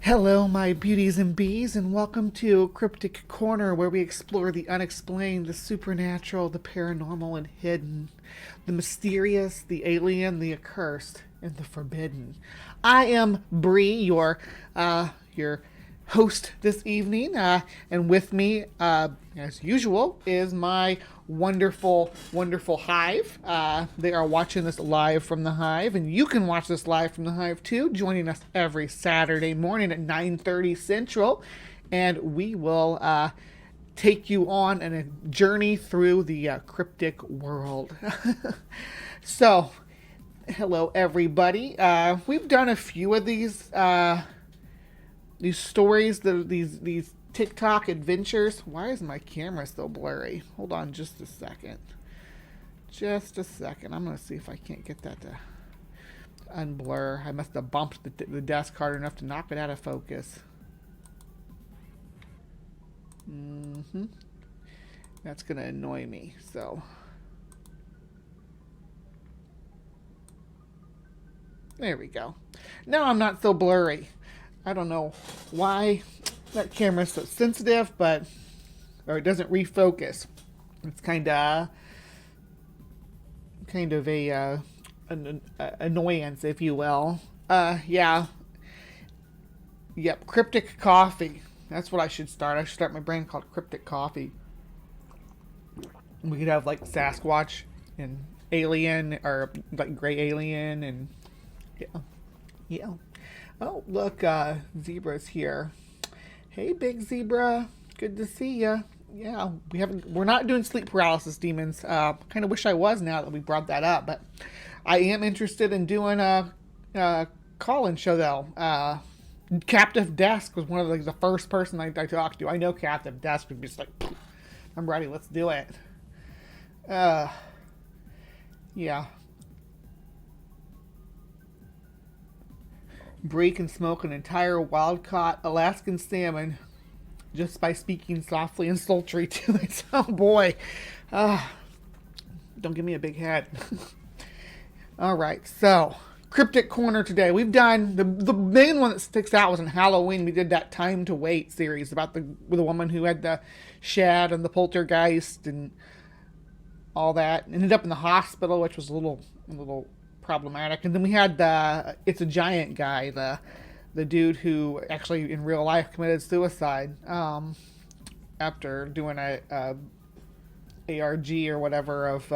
Hello, my beauties and bees, and welcome to Cryptic Corner, where we explore the unexplained, the supernatural, the paranormal and hidden, the mysterious, the alien, the accursed, and the forbidden. I am Bree, your host this evening, and with me, as usual, is my wonderful Hive. They are watching this live from the Hive, and you can watch this live from the Hive too, joining us every Saturday morning at 9:30 Central, and we will take you on a journey through the cryptic world. So, hello everybody. We've done a few of these stories, these TikTok adventures. Why is my camera so blurry? Hold on just a second. Just a second. I'm going to see if I can't get that to unblur. I must have bumped the desk hard enough to knock it out of focus. That's going to annoy me. So, there we go. Now I'm not so blurry. I don't know why that camera's so sensitive, or it doesn't refocus. It's kind of an annoyance, if you will. Yeah. Yep, Cryptic Coffee. That's what I should start. I should start my brand called Cryptic Coffee. We could have like Sasquatch and Alien, or like Gray Alien, and yeah. Oh, look, Zebra's here. Hey, big Zebra. Good to see ya. Yeah, we're not doing sleep paralysis demons. Kind of wish I was now that we brought that up, but I am interested in doing a call-in show though. Captive Desk was one of the first person I talked to. I know Captive Desk would be just like, I'm ready, let's do it. Yeah. Bree can smoke an entire wild-caught Alaskan salmon just by speaking softly and sultry to it. Oh boy. Don't give me a big head. Alright, so Cryptic Corner today. We've done the main one that sticks out was in Halloween. We did that Time to Wait series about the woman who had the shed and the poltergeist and all that. Ended up in the hospital, which was a little problematic. And then we had the It's a Giant guy, the dude who actually in real life committed suicide after doing a ARG or whatever of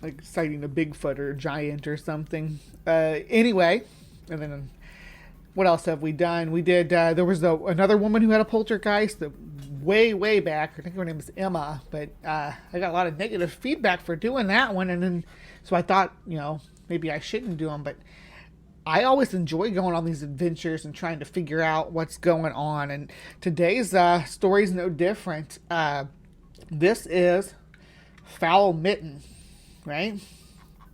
like citing a Bigfoot or a giant or something. Anyway, and then what else have we done? We did there was another woman who had a poltergeist that way back. I think her name is Emma, but I got a lot of negative feedback for doing that one, and then so I thought, maybe I shouldn't do them, but I always enjoy going on these adventures and trying to figure out what's going on, and today's story is no different. This is Foul Mitten, right?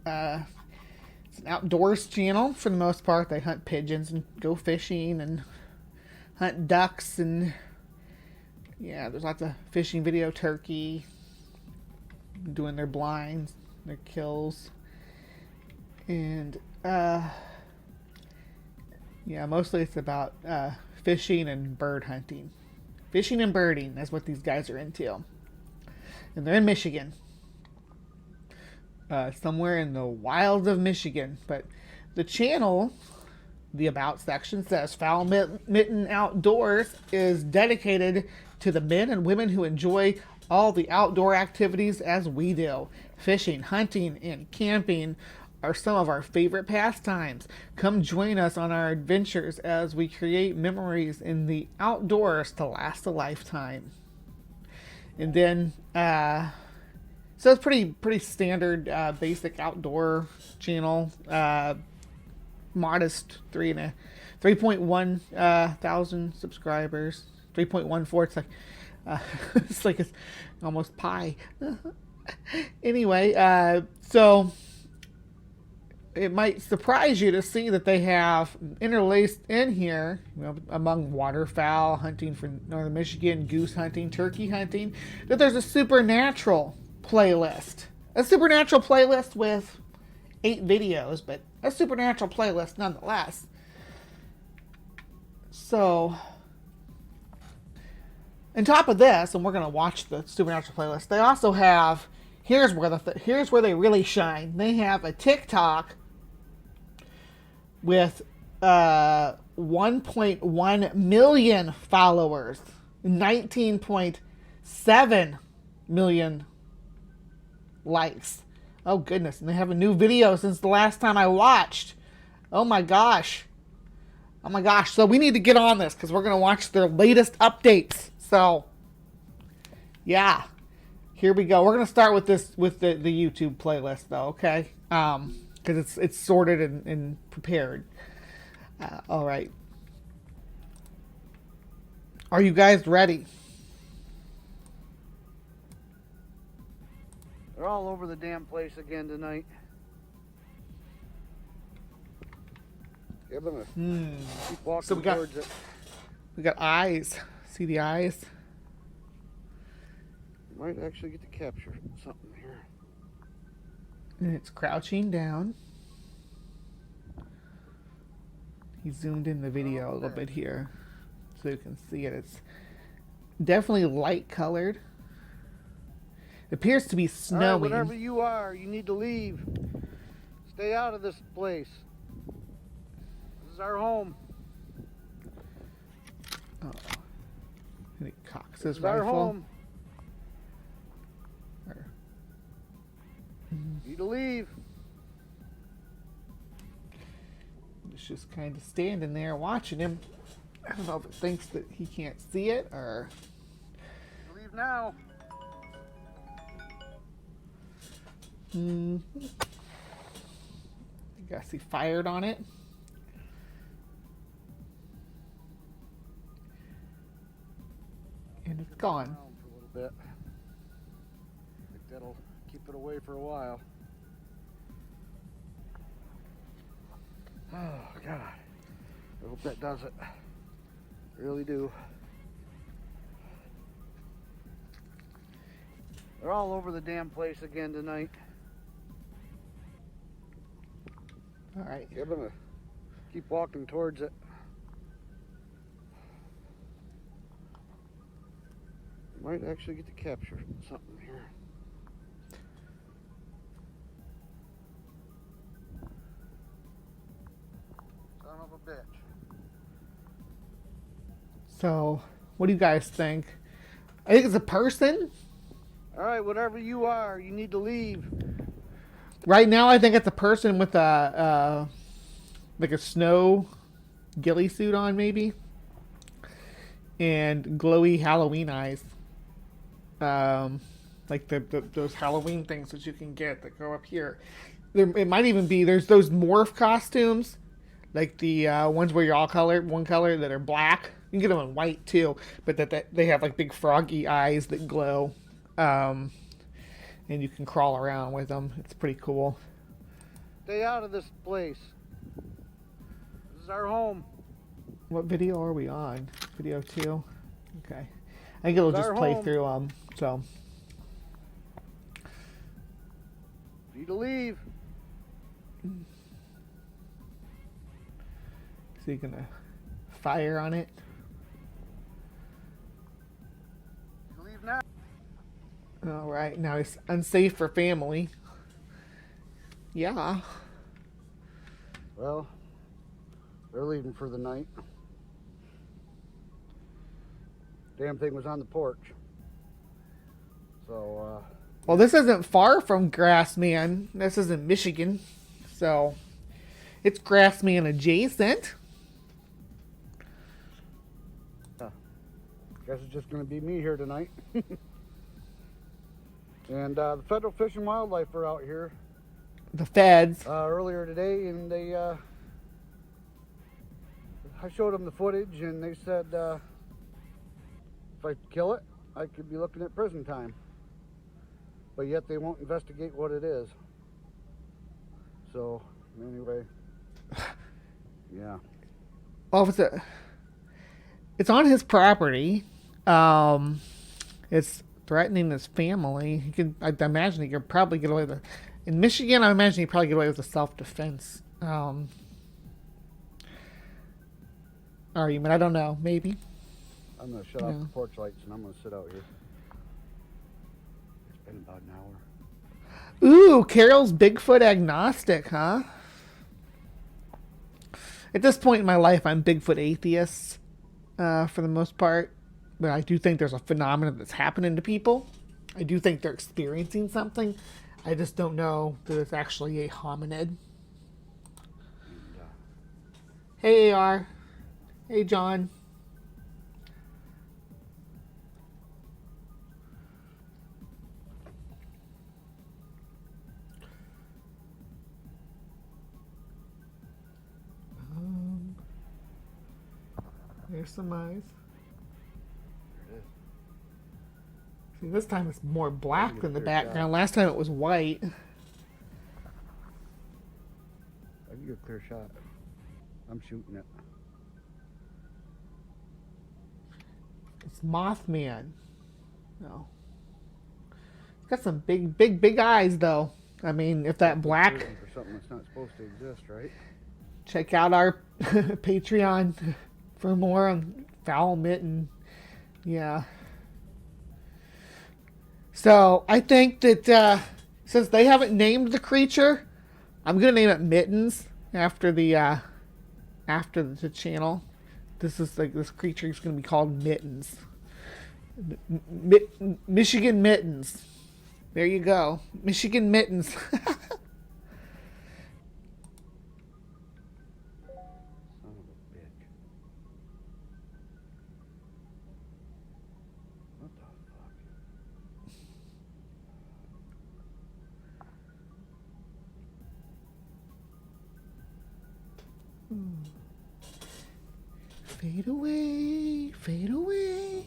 It's an outdoors channel for the most part. They hunt pigeons and go fishing and hunt ducks, and yeah, there's lots of fishing video, turkey, doing their blinds, their kills, and yeah, mostly it's about fishing and bird hunting. Fishing and birding, that's what these guys are into. And they're in Michigan. Somewhere in the wilds of Michigan. But the channel, the About section, says Foul Mitten Outdoors is dedicated to the men and women who enjoy all the outdoor activities as we do. Fishing, hunting, and camping are some of our favorite pastimes. Come join us on our adventures as we create memories in the outdoors to last a lifetime. And then, so it's pretty standard, basic outdoor channel. Modest 3.1 thousand subscribers. 3.14. It's like it's almost pi. Anyway, so it might surprise you to see that they have interlaced in here, among waterfowl hunting for northern Michigan, goose hunting, turkey hunting, that there's a supernatural playlist. A supernatural playlist with 8 videos, but a supernatural playlist nonetheless. So, on top of this, and we're gonna watch the Supernatural playlist. They also have here's where they really shine. They have a TikTok with 1.1 million followers, 19.7 million likes. Oh goodness, and they have a new video since the last time I watched. Oh my gosh. Oh my gosh. So we need to get on this because we're going to watch their latest updates. So, yeah. Here we go. We're going to start with this, with the YouTube playlist though, okay? Because it's sorted and prepared. All right. Are you guys ready? They're all over the damn place again tonight. Give them a keep walking So towards it. we got eyes. See the eyes? You might actually get to capture something here. And it's crouching down. He zoomed in the video a little bit here so you can see it. It's definitely light colored. It appears to be snowing. All right, whatever you are, you need to leave. Stay out of this place. This is our home. Oh. And he cocks This his is our rifle. home. Or- You need to leave. It's just kind of standing there watching him. I don't know if it thinks that he can't see it or... Leave now. I guess he fired on it. And it's gone. For a little bit. I think that'll keep it away for a while. Oh God. I hope that does it. Really do. They're all over the damn place again tonight. All right. Give them a keep walking towards it. You might actually get to capture something here. Son of a bitch. So, what do you guys think? I think it's a person. All right, whatever you are, you need to leave. Right now, I think it's a person with a like a snow ghillie suit on, maybe, and glowy Halloween eyes. Like those Halloween things that you can get that go up here. It might even be there's those morph costumes, like the ones where you're all colored, one color that are black. You can get them in white too, but that they have like big froggy eyes that glow. And you can crawl around with them. It's pretty cool. Stay out of this place. This is our home. What video are we on? Video 2? Okay. I think it'll just play through them. So. Need to leave. So you're gonna fire on it. Leave now. All right. Now it's unsafe for family. Yeah. Well, they're leaving for the night. Damn thing was on the porch. So, Well, this isn't far from Grassman. This is in Michigan. So, it's Grassman adjacent. guess it's just going to be me here tonight. And the Federal Fish and Wildlife are out here The feds. earlier today, and they I showed them the footage, and they said if I kill it, I could be looking at prison time. But yet they won't investigate what it is. So anyway, yeah. Oh, it's on his property. It's threatening his family. I imagine he could probably get away with it. In Michigan, I imagine he'd probably get away with a self-defense. argument. I don't know. Maybe. I'm gonna shut off the porch lights and I'm gonna sit out here. It's been about an hour. Ooh, Carol's Bigfoot agnostic, huh? At this point in my life, I'm Bigfoot atheist, for the most part. But I do think there's a phenomenon that's happening to people. I do think they're experiencing something. I just don't know that it's actually a hominid. Hey, AR. Hey, John. There's some eyes. There it is. See, this time it's more black than the background. Last time it was white. I can get a clear shot. I'm shooting it. It's Mothman. No. It's got some big eyes, though. I mean, if that black... For something that's not supposed to exist, right? Check out our Patreon for more on Foul Mitten. Yeah. So, I think that since they haven't named the creature, I'm going to name it Mittens after the channel. This is like, this creature is going to be called Mittens. Michigan Mittens. There you go. Michigan Mittens. Son of a bitch. What the fuck? Fade away, fade away.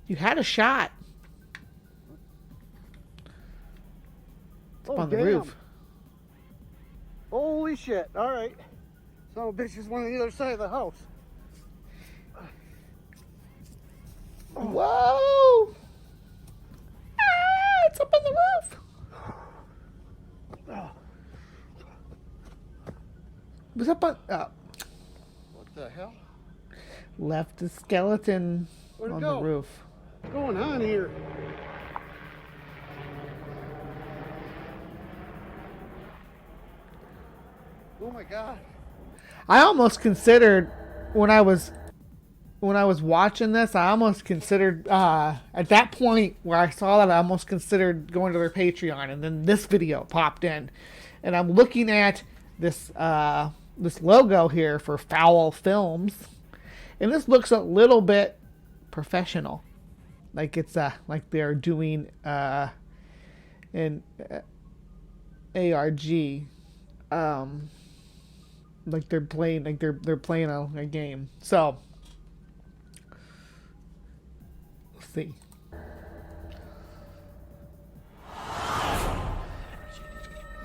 You had a shot. It's up on the roof. Holy shit. Alright. Son of a bitch is one on the other side of the house. Whoa! Ah, it's up on the roof. It was up on... What the hell? Left a skeleton Where'd it on go? the roof. What's going on here? Oh my god. I almost considered when I was watching this, I almost considered at that point where I saw that, I almost considered going to their Patreon, and then this video popped in, and I'm looking at this this logo here for Foul Films, and this looks a little bit professional, like it's like they're doing an ARG, like they're playing a game. So let's see.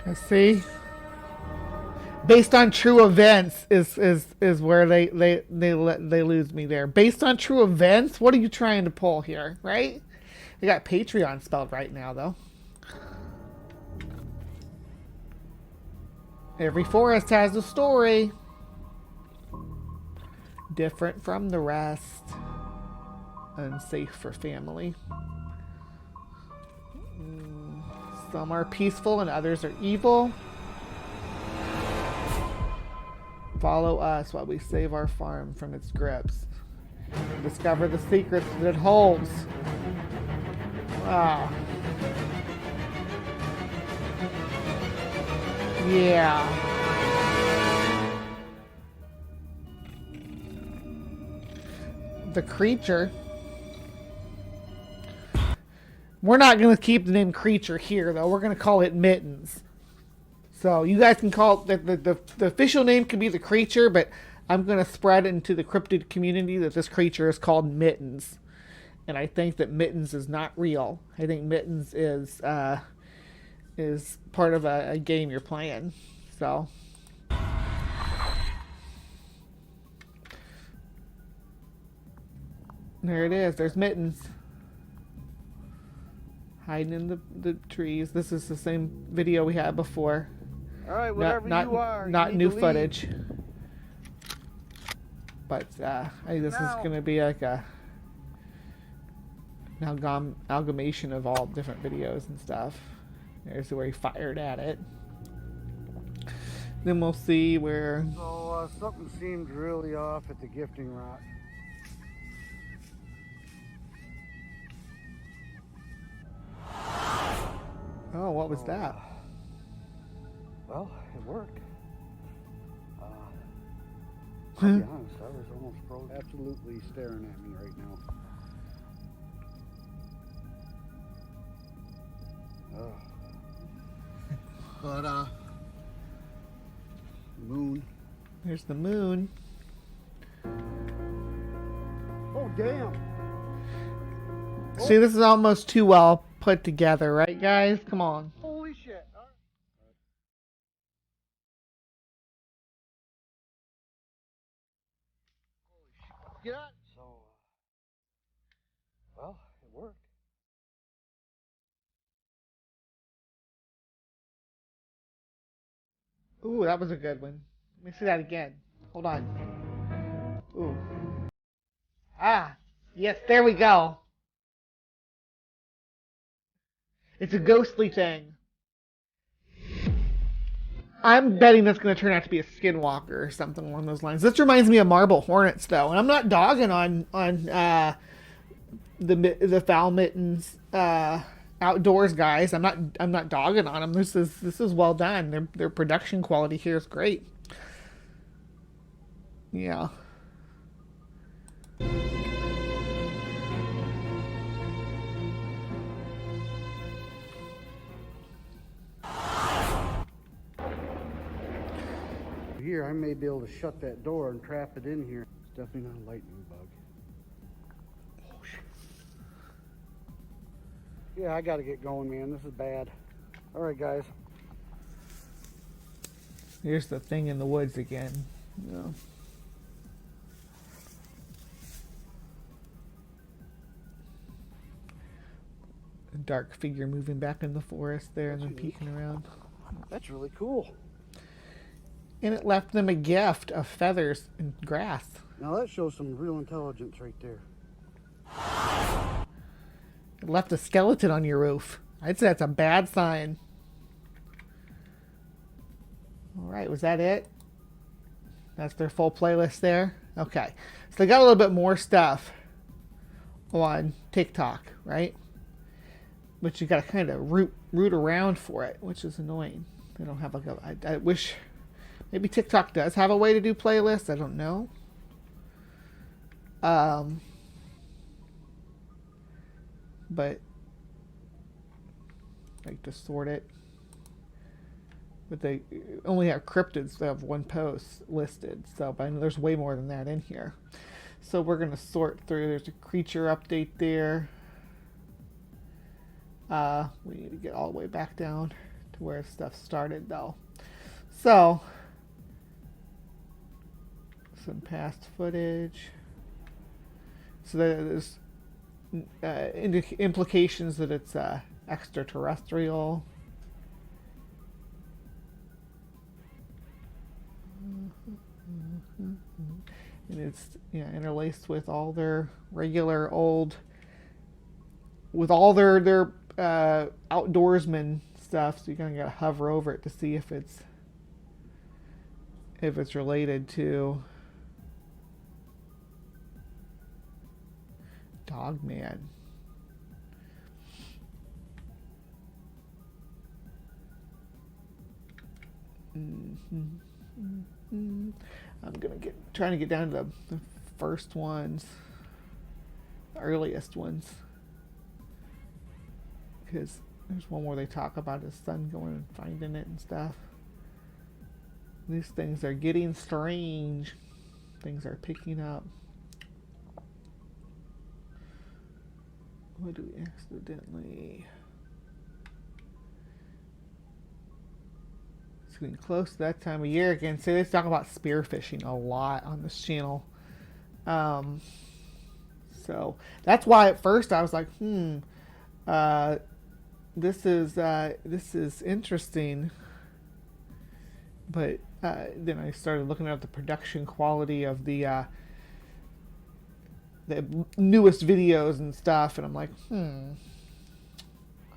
Let's see. Based on true events is where they lose me there. Based on true events? What are you trying to pull here, right? They got Patreon spelled right now, though. Every forest has a story. Different from the rest. Unsafe for family. Some are peaceful and others are evil. Follow us while we save our farm from its grips. Discover the secrets that it holds. Wow. Yeah. The creature. We're not going to keep the name creature here, though. We're going to call it Mittens. So you guys can call it, the official name could be the creature, but I'm going to spread into the cryptid community that this creature is called Mittens. And I think that Mittens is not real. I think Mittens is part of a game you're playing. So there it is. There's Mittens. Hiding in the trees. This is the same video we had before. Alright, whatever you are. Not new footage. But I think this is going to be like an amalgamation of all different videos and stuff. There's where he fired at it. Then we'll see where... So something seemed really off at the gifting rock. Oh, what was that? Well, it worked. To be honest, I was almost frozen. Absolutely staring at me right now. But moon. There's the moon. Oh damn! See, this is almost too well put together, right, guys? Come on. Holy shit! Get out! So, well, it worked. Ooh, that was a good one. Let me see that again. Hold on. Ooh. Ah, yes, there we go. It's a ghostly thing. I'm betting that's going to turn out to be a skinwalker or something along those lines. This reminds me of marble hornets, though, and I'm not dogging on the foul mittens outdoors guys. I'm not dogging on them. This is well done. Their production quality here is great. Yeah. Here, I may be able to shut that door and trap it in here. It's definitely not a lightning bug. Oh, shit. Yeah, I gotta get going, man. This is bad. All right, guys. Here's the thing in the woods again. Yeah. A dark figure moving back in the forest there and then peeking around. That's really cool. And it left them a gift of feathers and grass. Now that shows some real intelligence right there. It left a skeleton on your roof. I'd say that's a bad sign. Alright, was that it? That's their full playlist there? Okay. So they got a little bit more stuff on TikTok, right? But you gotta kind of root around for it, which is annoying. They don't have like a... I wish... Maybe TikTok does have a way to do playlists. I don't know. But like to sort it. But they only have cryptids that have one post listed. So but I know there's way more than that in here. So we're gonna sort through. There's a creature update there. We need to get all the way back down to where stuff started though. So some past footage. So there's implications that it's extraterrestrial. And it's interlaced with all their regular old, with all their outdoorsman stuff. So you kind of gotta hover over it to see if it's related to Dogman. I'm trying to get down to the first ones, the earliest ones, because there's one where they talk about his son going and finding it and stuff. These things are getting strange. Things are picking up. What do we accidentally... It's getting close to that time of year again. So let's talk about spearfishing a lot on this channel. So that's why at first I was like, this is interesting. But then I started looking at the production quality of the the newest videos and stuff, and I'm like, I'm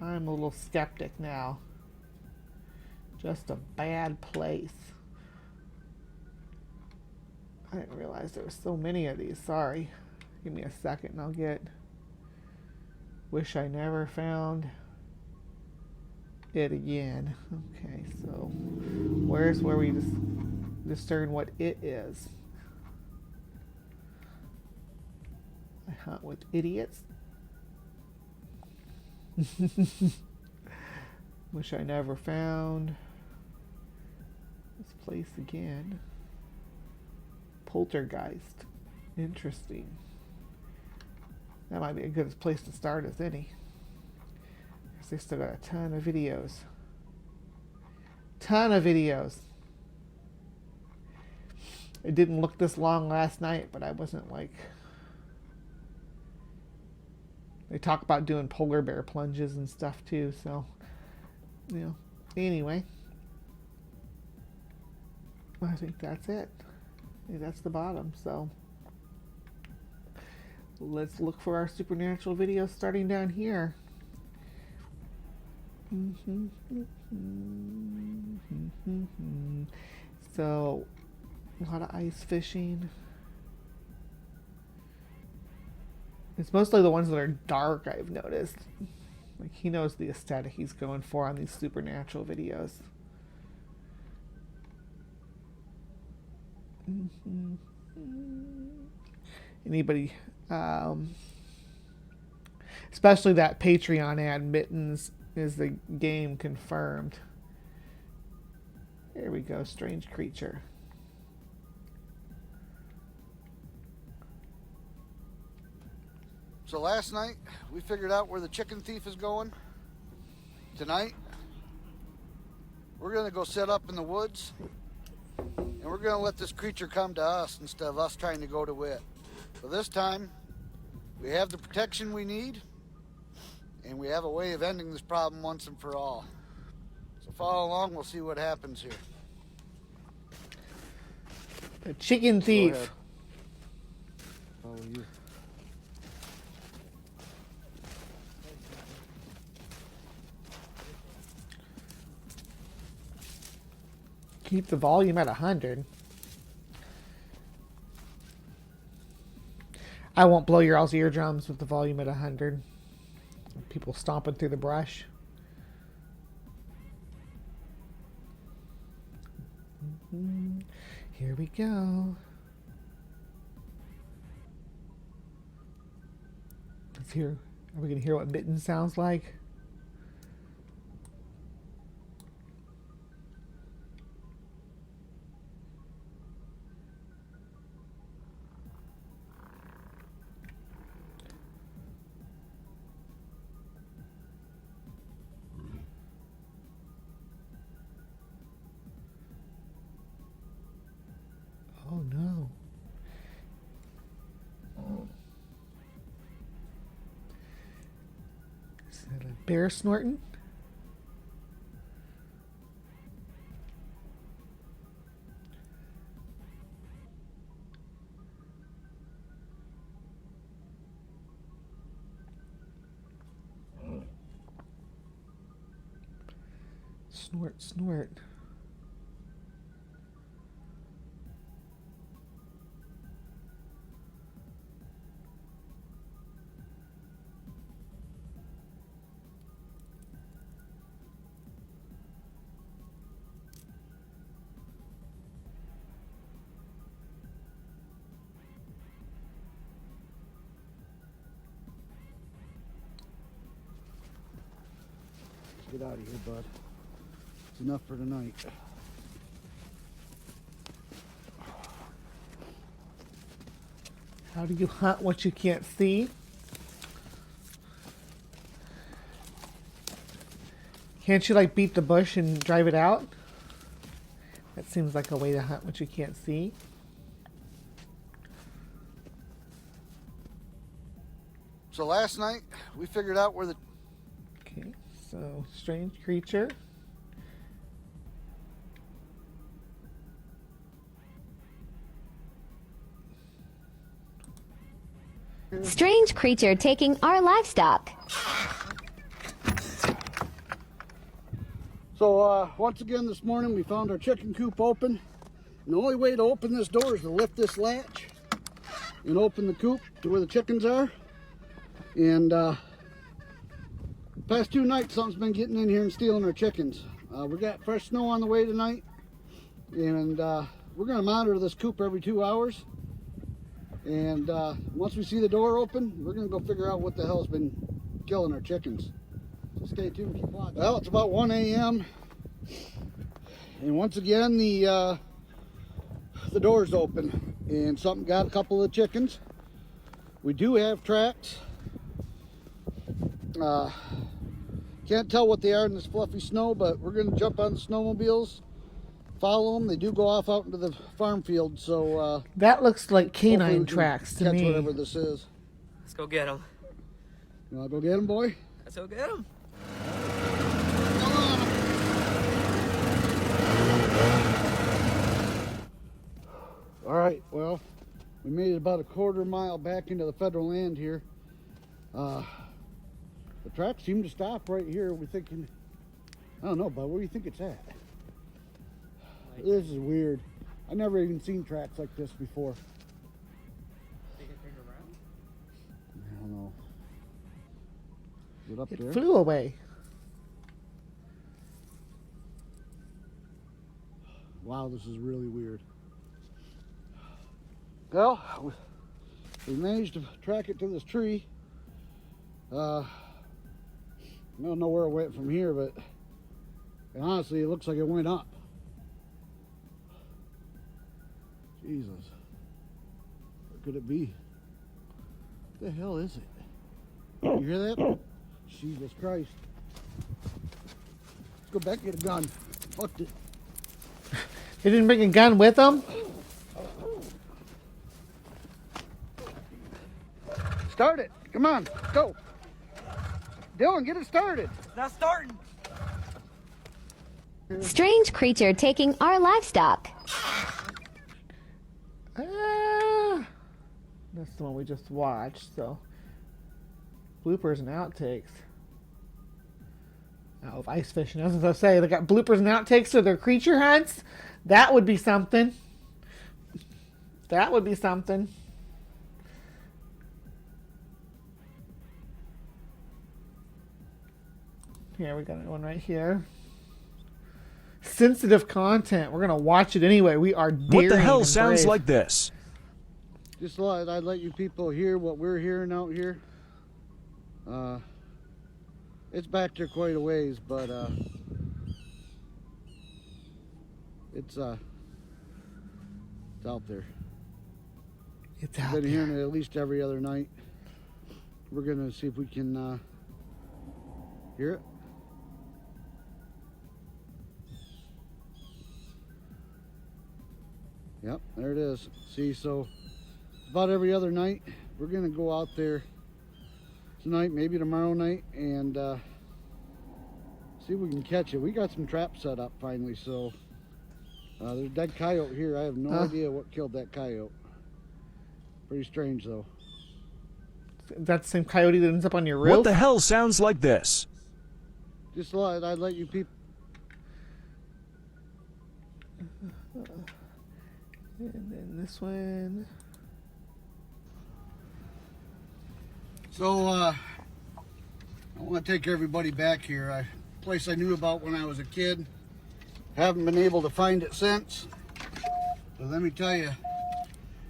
a little skeptic now. Just a bad place. I didn't realize there were so many of these. Sorry. Give me a second and I'll get Wish I Never Found It Again. Okay, so where's where we discern what it is? I hunt with idiots. Wish I Never Found this place again. Poltergeist. Interesting. That might be a good place to start as any. Because they still got a ton of videos. Ton of videos. It didn't look this long last night, but I wasn't like... They talk about doing polar bear plunges and stuff too, so... You know, anyway. I think that's it. I think that's the bottom, so... Let's look for our supernatural videos starting down here. So, a lot of ice fishing. It's mostly the ones that are dark, I've noticed. Like, he knows the aesthetic he's going for on these supernatural videos. Anybody, especially that Patreon ad, Mittens is the game confirmed. There we go, strange creature. So last night, we figured out where the chicken thief is going. Tonight, we're going to go set up in the woods, and we're going to let this creature come to us instead of us trying to go to it. But this time, we have the protection we need, and we have a way of ending this problem once and for all. So follow along, we'll see what happens here. The chicken thief. Go ahead. Follow you. Keep the volume at 100. I won't blow your all's eardrums with the volume at 100. People stomping through the brush. Here we go. Let's hear. Are we going to hear what Mittens sounds like? Oh no. Is that a bear snorting? Snort, snort. Get out of here, bud. It's enough for tonight. How do you hunt what you can't see? Can't you like beat the bush and drive it out? That seems like a way to hunt what you can't see. So last night, we figured out where the... Okay, so strange creature. Strange creature taking our livestock. So once again this morning we found our chicken coop open. And the only way to open this door is to lift this latch and open the coop to where the chickens are. And past 2 nights something's been getting in here and stealing our chickens. We got fresh snow on the way tonight, and we're going to monitor this coop every 2 hours. And once we see the door open, we're going to go figure out what the hell's been killing our chickens. So stay tuned, keep watching. Well, it's about 1 a.m. and once again the door's open, and something got a couple of chickens. We do have tracks. Can't tell what they are in this fluffy snow, but we're going to jump on the snowmobiles, follow them. They do go off out into the farm field, so that looks like canine tracks to catch me. Whatever this is. Let's go get them. You want to go get them, boy? Let's go get them. All right, well, we made it about a 1/4 mile back into the federal land here. The tracks seem to stop right here. We're thinking, I don't know, bud, where do you think it's at? This is weird. I never even seen tracks like this before. Take a finger around. I don't know. Is it up It there? flew away. Wow, this is really weird. Well, we managed to track it to this tree. I don't know where it went from here, but honestly, it looks like it went up. Jesus. What could it be? What the hell is it? You hear that? Jesus Christ. Let's go back and get a gun. Fucked it. They didn't bring a gun with them? Start it. Come on. Go. Dylan, get it started. It's not starting. Strange creature taking our livestock. That's the one we just watched, so bloopers and outtakes. Oh, of ice fishing. I was going to say, they got bloopers and outtakes for their creature hunts. That would be something. That would be something. Here, we got one right here. Sensitive content. We're going to watch it anyway. We are daring. What the hell and sounds brave. like this? Just thought I'd let you people hear what we're hearing out here. It's back there quite a ways, but it's out there. It's I've out been there. hearing it at least every other night. We're gonna see if we can hear it. Yep, there it is. See, so about every other night, we're gonna go out there tonight, maybe tomorrow night, and see if we can catch it. We got some traps set up finally, so there's a dead coyote here. I have no idea what killed that coyote. Pretty strange though. That's the same coyote that ends up on your roof? What the hell sounds like this? Just thought I'd let you people. And then this one. So I want to take everybody back here. A place I knew about when I was a kid. Haven't been able to find it since. But let me tell you,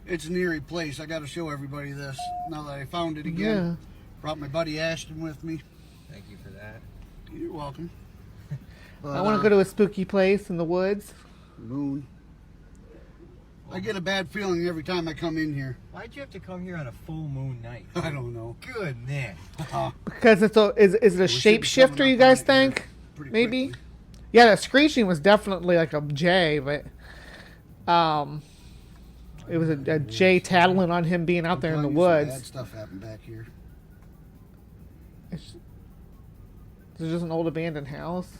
it's an eerie place. I got to show everybody this now that I found it again. Yeah. Brought my buddy Ashton with me. Thank you for that. You're welcome. I want to go to a spooky place in the woods. Moon. I get a bad feeling every time I come in here. Why'd you have to come here on a full moon night? I don't know. Goodness. Because it's a is it a should be shapeshifter, coming you up on guys it here think? pretty Maybe? quickly. Yeah, that screeching was definitely like a J, but it was a J tattling on him being out there in the Telling you some Bad woods. stuff happened back here. It's just an old abandoned house.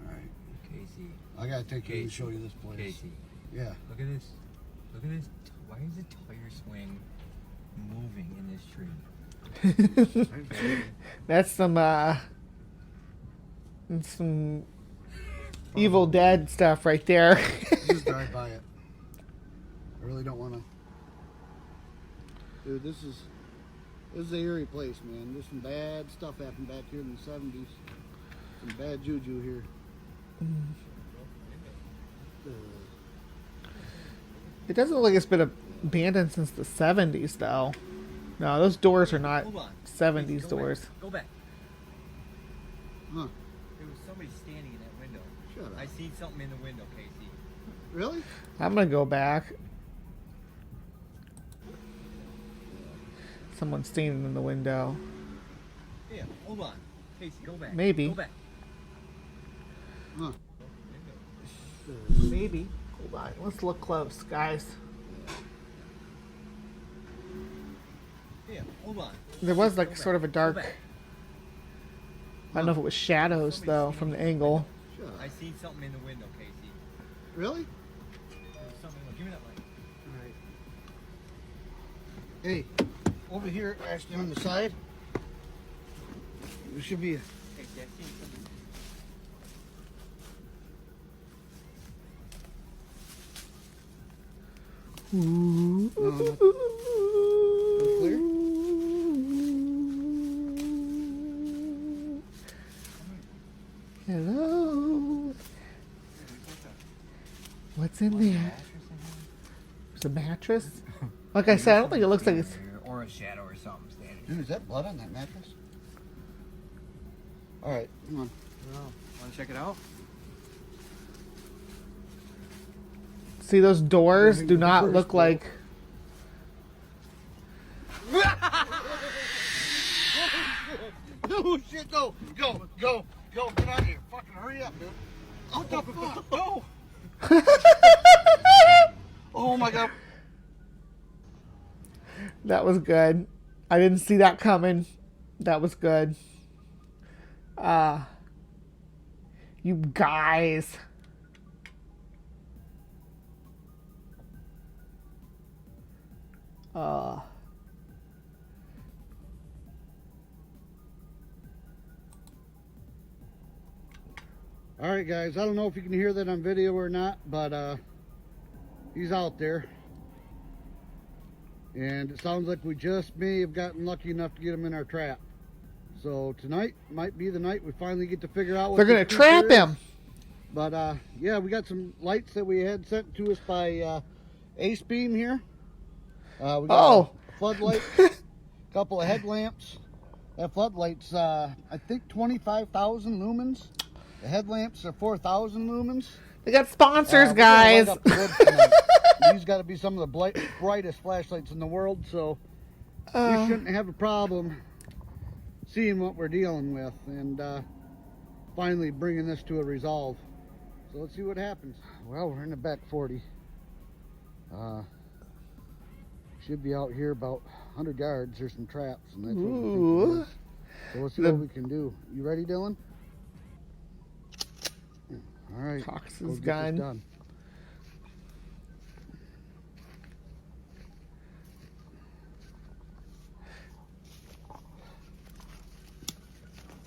All right. Casey. I gotta take you and show you this place. Casey. Yeah. Look at this. Look at this Why is the tire swing moving in this tree? That's some Evil Dead stuff right there. Just drive by it. I really don't want to. Dude, this is an eerie place, man. There's some bad stuff happened back here in the 70s. Some bad juju here. It doesn't look like it's been abandoned since the 70s, though. No, those doors are not Hold on. 70s Go doors. Back. Go back. Huh. There was somebody standing in that window. Shut up. I seen something in the window, Casey. Really? I'm gonna go back. Someone's standing in the window. Yeah, hold on. Casey, go back. Maybe. Go back. Huh. Maybe. Hold on. Let's look close, guys. Yeah, hold on. There was like Go sort back. of a dark. Go back. I don't know if it was shadows though from the angle. Shut up. I seen something in the window, Casey. Really? There was something. Give me that light. Hey, over here, actually on the side, there should be a. Casey, I seen something. No, not clear. Hello. What's in there? There's a mattress. Like I said, I don't think it looks like it's. Or a shadow or something standing. Dude, is that blood on that mattress? All right, come on. Want to check it out? See, those doors do not look like. No shit, go, get out of here. Fucking hurry up, dude. What the fuck? No. Oh my god. That was good. I didn't see that coming. That was good. You guys. All right, guys. I don't know if you can hear that on video or not, but he's out there. And it sounds like we just may have gotten lucky enough to get him in our trap. So tonight might be the night we finally get to figure out what They're gonna this trap creature is. him. But yeah, we got some lights that we had sent to us by Ace Beam here. We got a floodlight, a couple of headlamps. That floodlight's I think 25,000 lumens. The headlamps are 4,000 lumens. They got sponsors, We're gonna light guys. up the woods tonight. These got to be some of the brightest flashlights in the world, so we shouldn't have a problem seeing what we're dealing with and finally bringing this to a resolve. So let's see what happens. Well, we're in the back 40. Should be out here about 100 yards. There's some traps, and that's what we think it is. So let's see what we can do. You ready, Dylan? All right. Cox go is get this gone. done.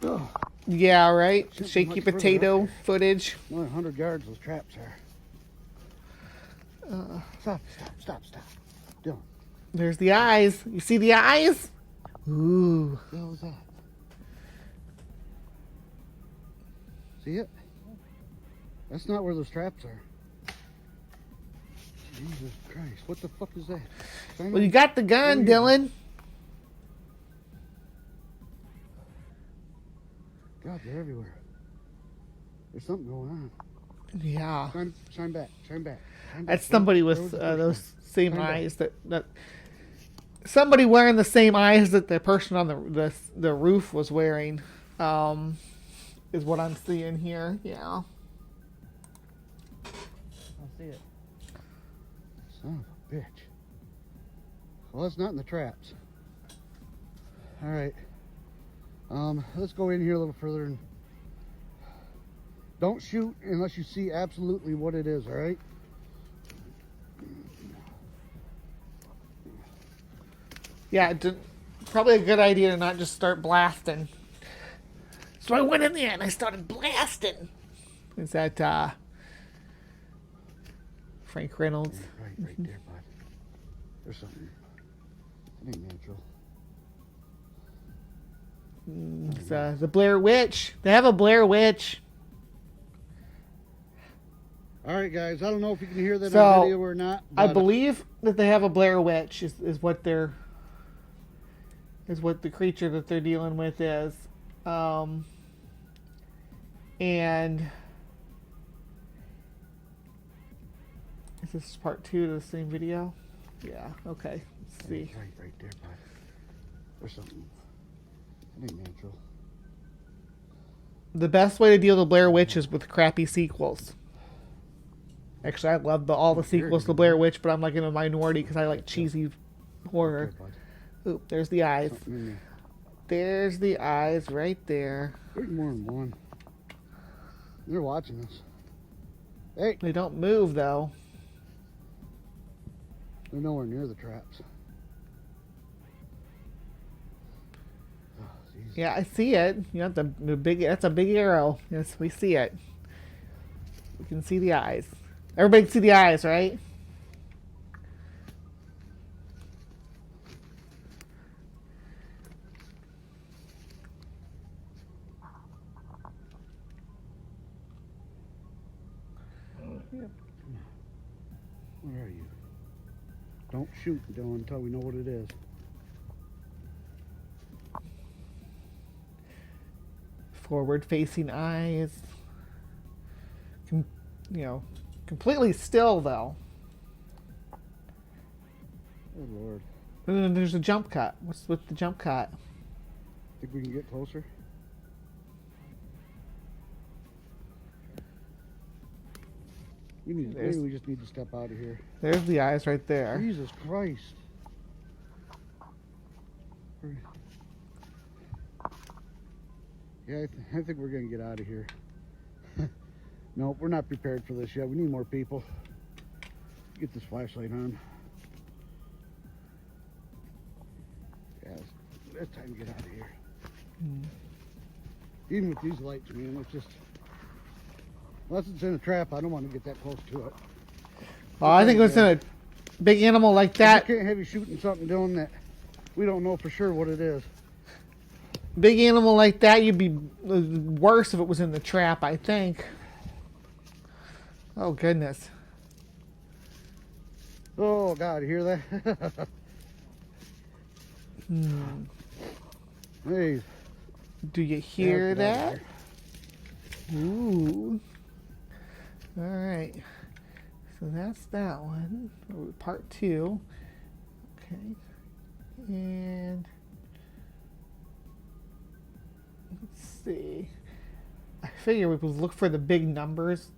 Oh, Yeah, right. Shouldn't be Shaky much further potato up footage. another 100 yards. Those traps are. Stop. Dylan. There's the eyes. You see the eyes? Ooh. What the hell was that? See it? That's not where those traps are. Jesus Christ. What the fuck is that? Well, you got the gun, Dylan. God, they're everywhere. There's something going on. Yeah. Shine back. That's somebody Where with was the first those one? same Shine back. eyes that somebody wearing the same eyes that the person on the roof was wearing. Is what I'm seeing here. Yeah. I'll see it. Son of a bitch. Well, it's not in the traps. All right. Let's go in here a little further and don't shoot unless you see absolutely what it is, all right? Yeah, probably a good idea to not just start blasting. So I went in there and I started blasting. Is that Frank Reynolds? Right there, bud. There's something. It ain't natural. It's the Blair Witch. They have a Blair Witch. All right, guys. I don't know if you can hear that So, on video or not. I but believe that they have a Blair Witch is what they're what the creature that they're dealing with is. And is this part 2 of the same video? Yeah, okay. Let's see. Right there, bud. There's something. It ain't natural. The best way to deal with the Blair Witch is with crappy sequels. Actually, I love all the sequels to Blair Witch, but I'm like in a minority because I like cheesy horror. Oop, there's the eyes. There's the eyes right there. There's more than one. They're watching us. Hey, They don't move though. they're nowhere near the traps. Oh, Jesus. Yeah, I see it. You know, the big. That's a big arrow. Yes, we see it. We can see the eyes. Everybody can see the eyes, right? Where are you? Don't shoot, Dylan, until we know what it is. Forward-facing eyes. You know, completely still though. Oh, Lord. And then there's a jump cut. What's with the jump cut? Think we can get closer? Maybe we just need to step out of here. There's the eyes right there. Jesus Christ. Yeah, I think we're going to get out of here. Nope, we're not prepared for this yet. We need more people. Get this flashlight on. Yeah, it's time to get out of here. Even with these lights, man, it's just... Unless it's in a trap, I don't want to get that close to it. Oh, I think it's in a big animal like that. I can't have you shooting something doing that we don't know for sure what it is. Big animal like that, you'd be worse if it was in the trap, I think. Oh, goodness. Oh, God, you hear that? Hey. Do you hear Yeah, that? Ooh. All right. So that's that one. Part 2. Okay. And let's see. I figure we would look for the big numbers.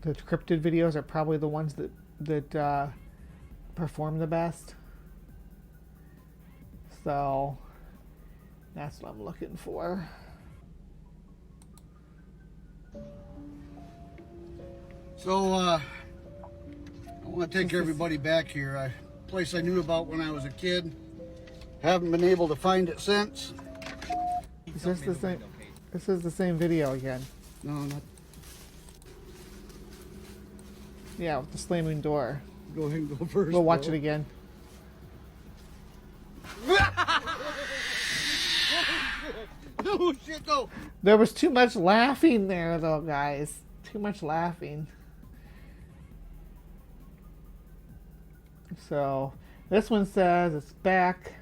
The cryptid videos are probably the ones that perform the best. So that's what I'm looking for. So, I want to take everybody back here. A place I knew about when I was a kid. Haven't been able to find it since. Is this the same? This is the same video again. No, not. Yeah, with the slamming door. Go ahead and go first. We'll watch bro. it again. No shit, no. There was too much laughing there, though, guys. Too much laughing. So, this one says it's back.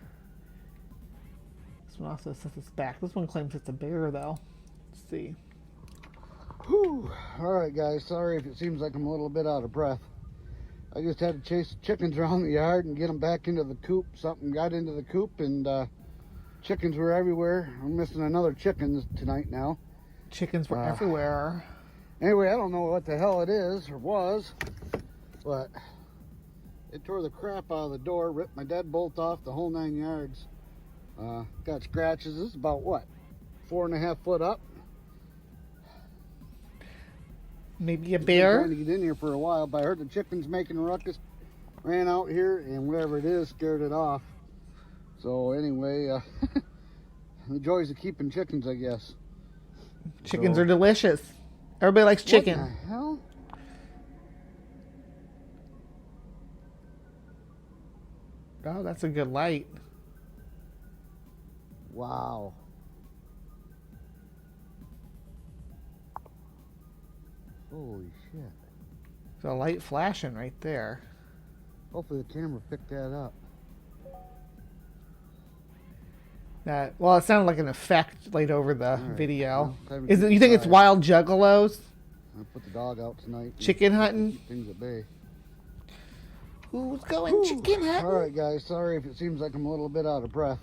This one also says it's back. This one claims it's a bear, though. Let's see. Whew. All right, guys. Sorry if it seems like I'm a little bit out of breath. I just had to chase chickens around the yard and get them back into the coop. Something got into the coop and chickens were everywhere. I'm missing another chicken tonight now. Chickens were everywhere. Anyway, I don't know what the hell it is or was, but it tore the crap out of the door, ripped my deadbolt off, the whole 9 yards. Got scratches. This is about what, 4.5 foot up? Maybe a Been bear? trying to get in here for a while, but I heard the chickens making a ruckus, ran out here, and whatever it is scared it off. So anyway, the joys of keeping chickens, I guess. Chickens are delicious. Everybody likes chicken. What the hell? Oh, that's a good light. Wow. Holy shit. There's a light flashing right there. Hopefully the camera picked that up. Well, it sounded like an effect laid over the right. video. Well, time to Is get it? You think it's inside. wild juggalos? I'll put the dog out tonight. and Chicken hunting? keep things at bay. Who's going chicken hunting? Alright guys, sorry if it seems like I'm a little bit out of breath.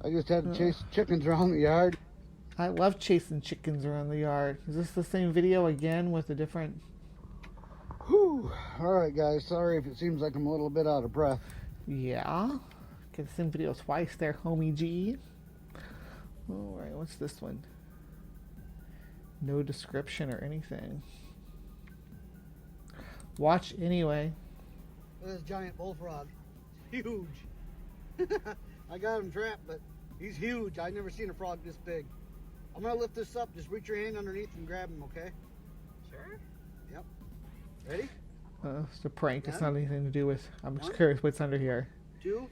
I just had to chase chickens around the yard. I love chasing chickens around the yard. Is this the same video again with a different... Whew. Alright guys, sorry if it seems like I'm a little bit out of breath. Yeah. Get the same video twice there, homie G. Alright, what's this one? No description or anything. Watch anyway. Look at this giant bullfrog. Huge. I got him trapped, but he's huge. I've never seen a frog this big. I'm gonna lift this up. Just reach your hand underneath and grab him, okay? Sure. Yep. Ready? It's a prank. It's Yeah. not anything to do with... I'm just One. curious what's under here. 2,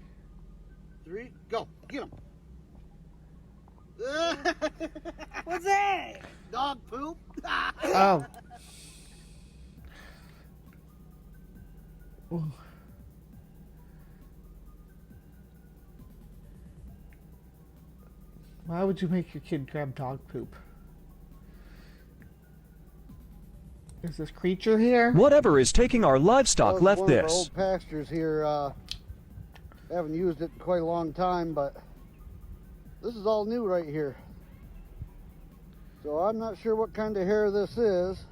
3, go. Get him. What's that? Dog poop. Oh. Ooh. Why would you make your kid grab dog poop? Is this creature here? Whatever is taking our livestock Well, left one of our this. old pastures here. Haven't used it in quite a long time, but this is all new right here. So I'm not sure what kind of hair this is,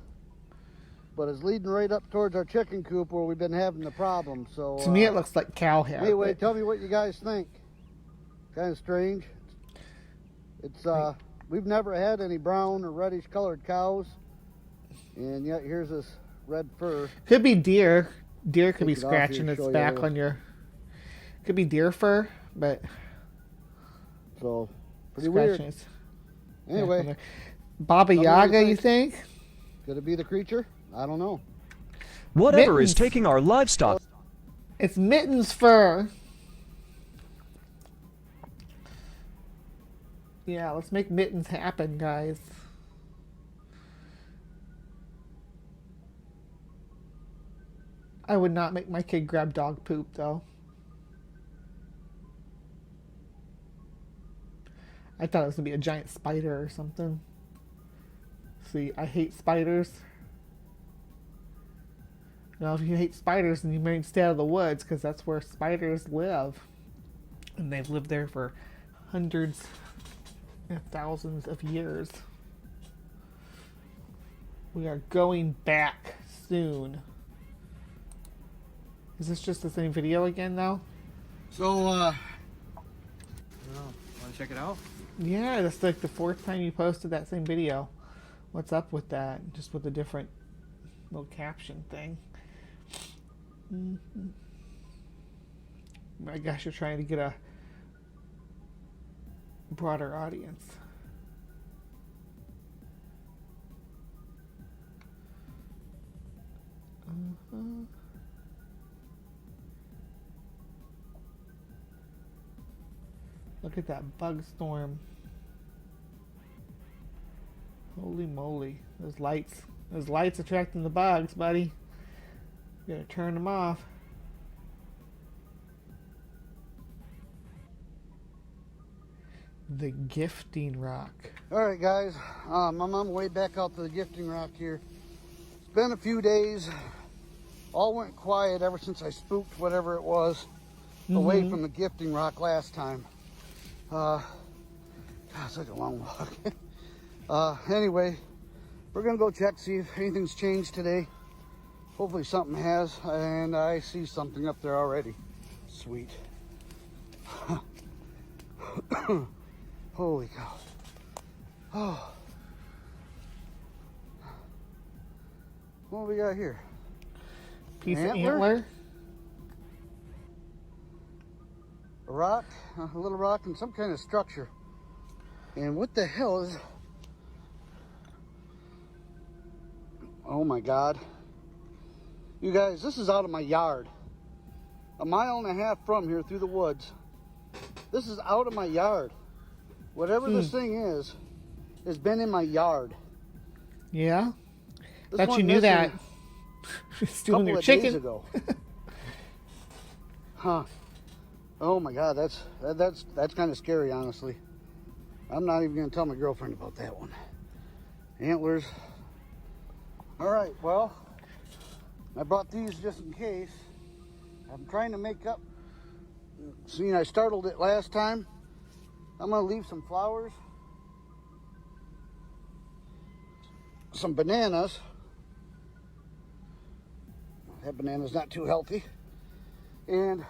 but it's leading right up towards our chicken coop where we've been having the problem. So To me, it looks like cow hair. anyway, but- tell me what you guys think. Kind of strange. It's we've never had any brown or reddish colored cows, and yet here's this red fur. Could be deer. Deer could be Take it off here, scratching its show you back this. on your... Could be deer fur, but... So pretty scratching weird. its Anyway, back on there. Baba tell me what Yaga, you you think? could it be the creature? I don't know. Whatever is Mittens. taking our livestock. It's Mittens fur. Yeah, let's make Mittens happen, guys. I would not make my kid grab dog poop, though. I thought it was going to be a giant spider or something. See, I hate spiders. Now, if you hate spiders, then you may stay out of the woods, because that's where spiders live. And they've lived there for hundreds and thousands of years. We are going back soon. Is this just the same video again, though? So, Want to check it out? Yeah, that's like the 4th time you posted that same video. What's up with that? Just with a different little caption thing. I guess you're trying to get a broader audience. Look at that bug storm. Holy moly. Those lights attracting the bugs, buddy. You gotta turn them off. The gifting rock. all right, guys. I'm on my way back out to the gifting rock here. It's been a few days. All went quiet ever since I spooked whatever it was away from the gifting rock last time. God, it's like a long walk. Anyway, we're gonna go check, see if anything's changed today. Hopefully something has, and I see something up there already. Sweet. Holy cow. Oh. What do we got here? Piece of Antler? antler. a rock, a little rock, and some kind of structure. And what the hell is... Oh my God. You guys, this is out of my yard. A mile and a half from here through the woods. This is out of my yard. Whatever this thing is, has been in my yard. Yeah? This Thought one you knew missing that. Stealing your days chicken. ago. Huh. Oh my God, that's kind of scary, honestly. I'm not even gonna tell my girlfriend about that one. Antlers. All right, well, I brought these just in case. I'm trying to make up. Seeing I startled it last time, I'm gonna leave some flowers, some bananas. That banana's not too healthy. And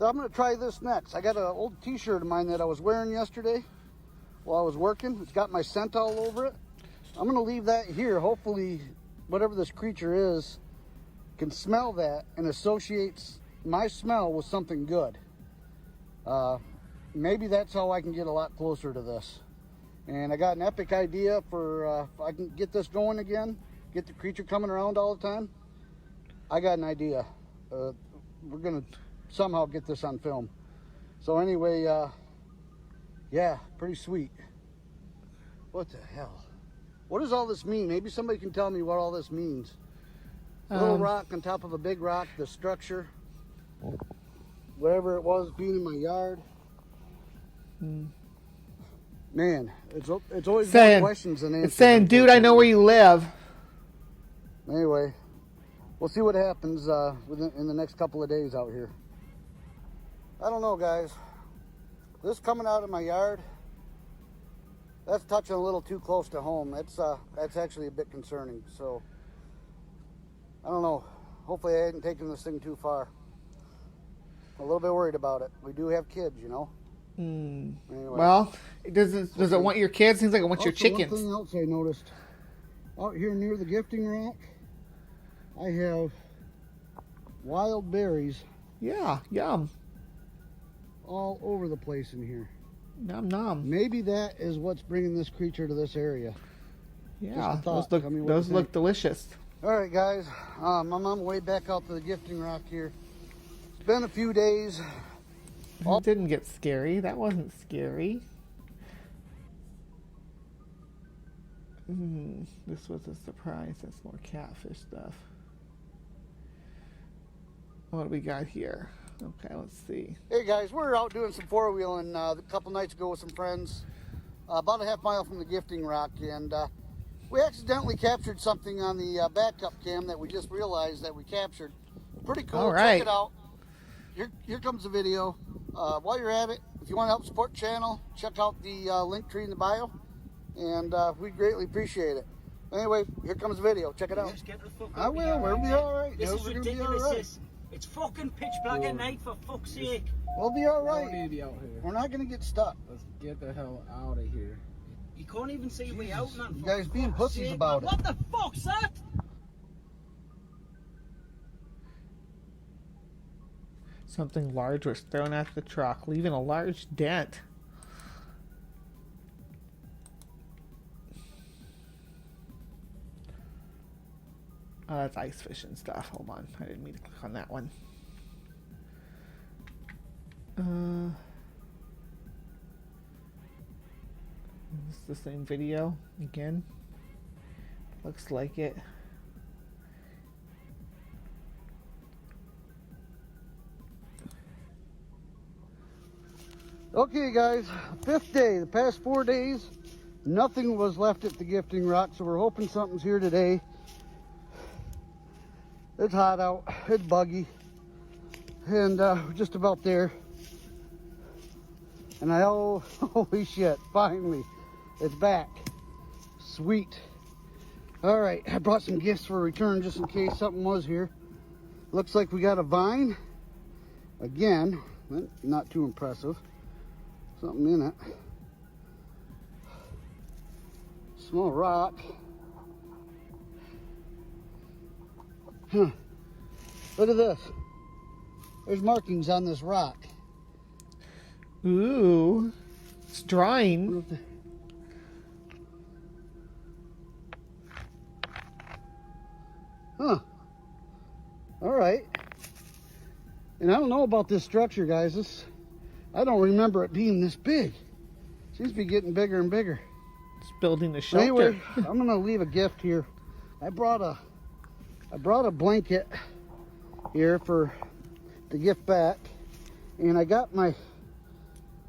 I'm gonna try this next. I got an old t-shirt of mine that I was wearing yesterday while I was working. It's got my scent all over it. I'm gonna leave that here. Hopefully, whatever this creature is can smell that and associates my smell with something good. Maybe that's how I can get a lot closer to this. And I got an epic idea for if I can get this going again, get the creature coming around all the time. I got an idea. We're gonna somehow get this on film. So anyway, yeah, pretty sweet. What the hell? What does all this mean? Maybe somebody can tell me what all this means. A little rock on top of a big rock, the structure, whatever it was being in my yard. Man, it's always more questions than answers. It's saying, dude, I know where you live. Anyway, we'll see what happens in the next couple of days out here. I don't know, guys. This coming out of my yard, that's touching a little too close to home. That's actually a bit concerning. So, I don't know. Hopefully I hadn't taken this thing too far. I'm a little bit worried about it. We do have kids, you know. Anyway. Well, does it want your kids? Seems like it wants your chickens. One thing else I noticed, out here near the gifting rack, I have wild berries. Yeah, yum. All over the place in here. Nom nom. Maybe that is what's bringing this creature to this area. Yeah, those look delicious. All right, guys. I'm on my way back out to the gifting rock here. It's been a few days. It didn't get scary. That wasn't scary. This was a surprise. That's more catfish stuff. What do we got here? Okay, let's see. Hey guys, we're out doing some four-wheeling a couple nights ago with some friends, about a half mile from the gifting rock, and we accidentally captured something on the backup cam that we just realized that we captured. Pretty cool. All right. Check it out. Here comes the video. While you're at it, if you want to help support the channel, check out the link tree in the bio, and we greatly appreciate it. Anyway, here comes the video. Check it out. I will. We'll be all right. This is ridiculous. It's fucking pitch black at night, for fuck's sake. We'll be all right. We don't need to be out here. We're not going to get stuck. Let's get the hell out of here. You can't even see me out, man. You guys being pussies about it. What the fuck's that? Something large was thrown at the truck, leaving a large dent. That's ice fishing stuff. Hold on. I didn't mean to click on that one. Is this the same video again? Looks like it. Okay guys, fifth day. The past 4 days, nothing was left at the gifting rock, so we're hoping something's here today. It's hot out, it's buggy, and we're just about there. And holy shit, finally, it's back. Sweet. All right, I brought some gifts for return just in case something was here. Looks like we got a vine. Again, not too impressive. Something in it. Small rock. Huh. Look at this. There's markings on this rock. Ooh. It's drying. Huh. All right. And I don't know about this structure, guys. I don't remember it being this big. Seems to be getting bigger and bigger. It's building a shelter. Anyway, I'm gonna leave a gift here. I brought a blanket here for the gift back, and I got my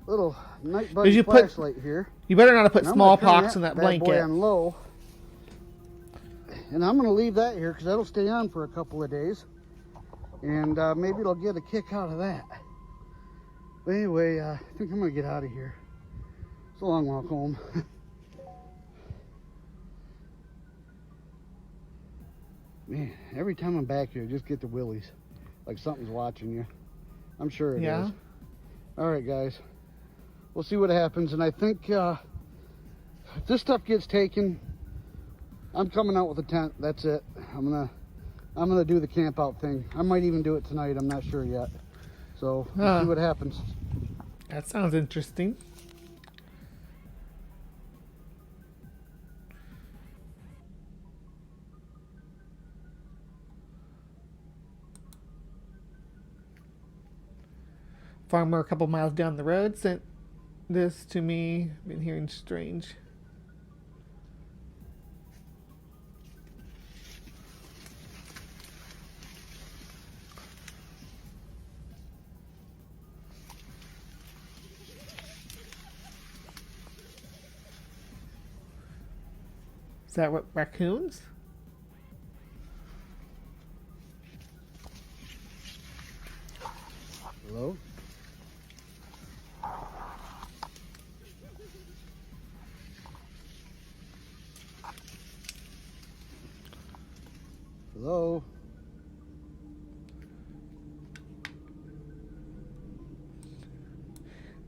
little night buddy flashlight here. You better not have put And I'm gonna turn smallpox in that bad boy blanket. on low, and I'm gonna leave that here because that'll stay on for a couple of days, and maybe it'll get a kick out of that. But anyway, I think I'm gonna get out of here. It's a long walk home. Man, every time I'm back here, I just get the willies. Like something's watching you. I'm sure it is. All right, guys. We'll see what happens. And I think if this stuff gets taken, I'm coming out with a tent. That's it. I'm gonna do the camp out thing. I might even do it tonight. I'm not sure yet. So we'll see what happens. That sounds interesting. Farmer a couple miles down the road sent this to me. Been hearing strange. Is that what, raccoons? Hello? Hello?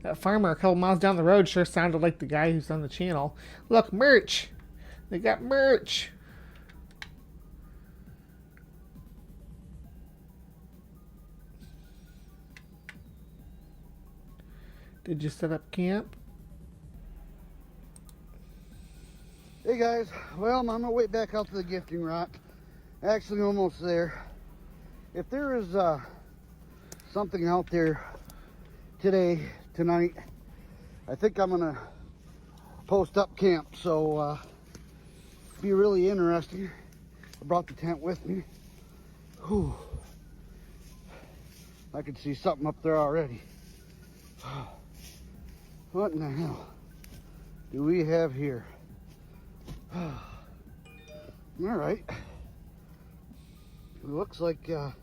That farmer a couple miles down the road sure sounded like the guy who's on the channel. Look, merch! They got merch! Did you set up camp? Hey guys, well, I'm on my way back out to the gifting rock. Actually, almost there. If there is something out there tonight, I think I'm gonna post up camp. So be really interesting. I brought the tent with me. Whew. I can see something up there already. What in the hell do we have here? All right. It looks like a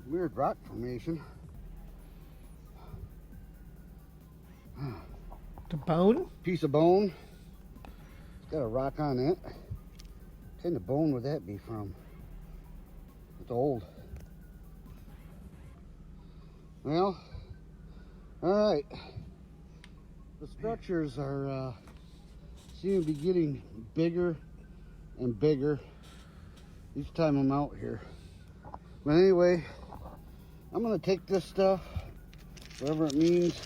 weird rock formation. The bone? Piece of bone. It's got a rock on it. What kind of bone would that be from? It's old. Well, all right. The structures are seem to be getting bigger and bigger each time I'm out here. But anyway, I'm gonna take this stuff, whatever it means,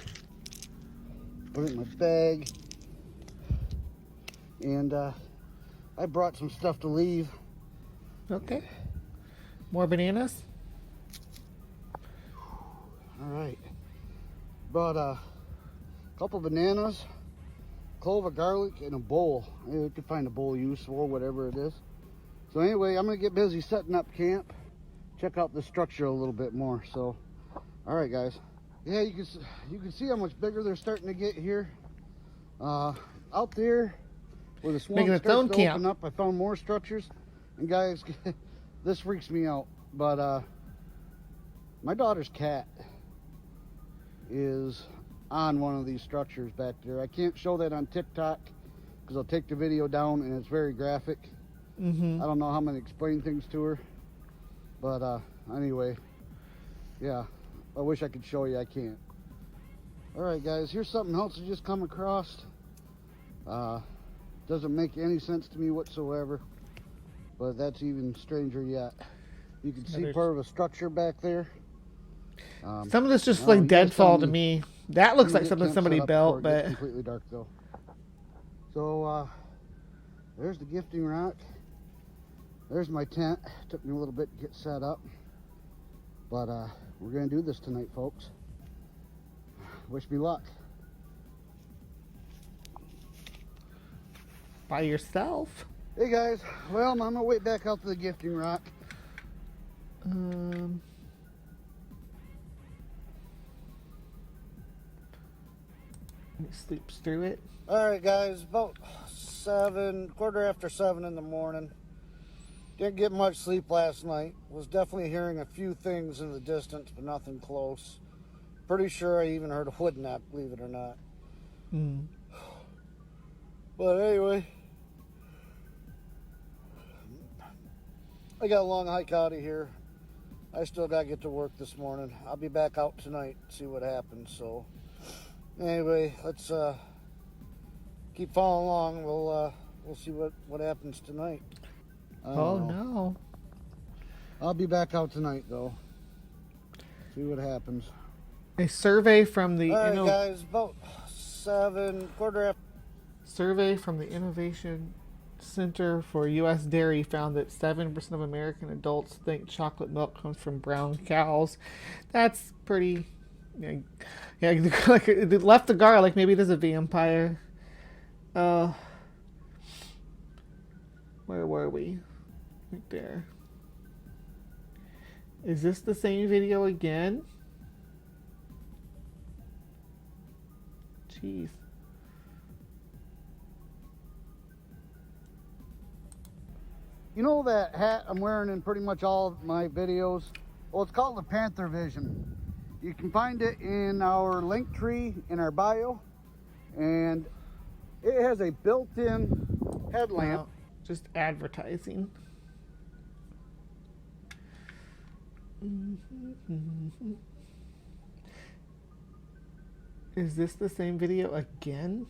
put it in my bag, and I brought some stuff to leave. Okay. More bananas? All right. Brought a couple bananas, clove of garlic, and a bowl. You could find a bowl use for whatever it is. So anyway, I'm gonna get busy setting up camp. Check out the structure a little bit more. So, all right, guys. Yeah, you can see how much bigger they're starting to get here. Out there where the swamp starts to open up, I found more structures. And guys, this freaks me out. But my daughter's cat is on one of these structures back there. I can't show that on TikTok because I'll take the video down and it's very graphic. I don't know how I'm gonna explain things to her, but anyway, yeah, I wish I could show you. I can't. All right, guys, here's something else I just come across. Doesn't make any sense to me whatsoever, but that's even stranger yet. You can see part of a structure back there. Some of this just no, like you guys deadfall tell to me. me. That looks like Get something camp somebody set up before built, it but gets completely dark though. So there's the gifting rock. There's my tent. Took me a little bit to get set up, but we're gonna do this tonight, folks. Wish me luck. by yourself. Hey guys, well, I'm on my way back out to the gifting rock. It sleeps through it. All right, guys, about 7:15 in the morning. Didn't get much sleep last night. Was definitely hearing a few things in the distance, but nothing close. Pretty sure I even heard a wood knock, believe it or not. But anyway, I got a long hike out of here. I still got to get to work this morning. I'll be back out tonight, see what happens. So anyway, let's keep following along. We'll see what happens tonight. Oh no. I'll be back out tonight though. See what happens. A survey from the All right, guys, about 7:15. Survey from the Innovation Center for U.S. Dairy found that 7% of American adults think chocolate milk comes from brown cows. That's pretty. Yeah, like it left the garlic. Maybe it is a vampire. Where were we? Right there. Is this the same video again? Jeez. You know that hat I'm wearing in pretty much all of my videos? Well, it's called the Panther Vision. You can find it in our link tree in our bio, and it has a built-in headlamp. No, just advertising. Is this the same video again?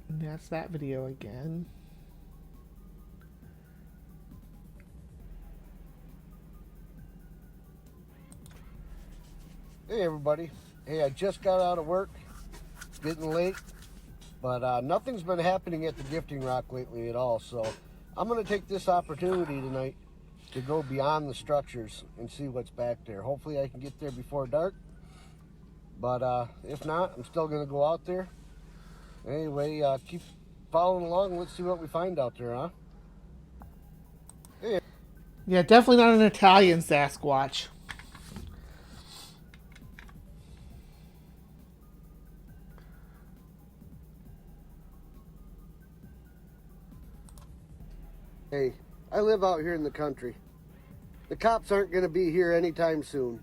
And that's that video again. Hey everybody. Hey, I just got out of work. It's getting late, but nothing's been happening at the gifting rock lately at all, so I'm going to take this opportunity tonight to go beyond the structures and see what's back there. Hopefully I can get there before dark, but if not, I'm still going to go out there. Anyway, keep following along. Let's see what we find out there, huh? Hey. Yeah, definitely not an Italian Sasquatch. Hey, I live out here in the country. The cops aren't going to be here anytime soon.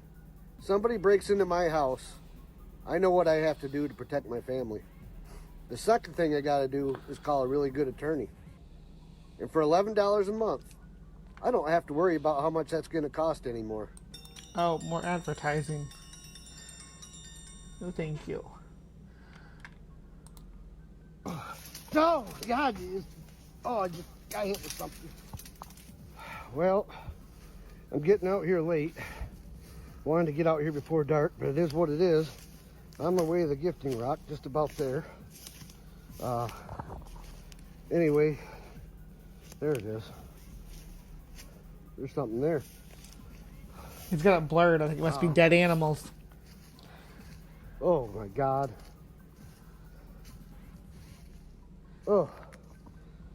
Somebody breaks into my house. I know what I have to do to protect my family. The second thing I got to do is call a really good attorney. And for $11 a month, I don't have to worry about how much that's going to cost anymore. Oh, more advertising. No, thank you. Oh, God. I just got hit with something. Well, I'm getting out here late. Wanted to get out here before dark, but it is what it is. On my way to the gifting rock, just about there. Anyway, there it is. There's something there. He's got it blurred. I think it must be dead animals. Oh my God. Oh.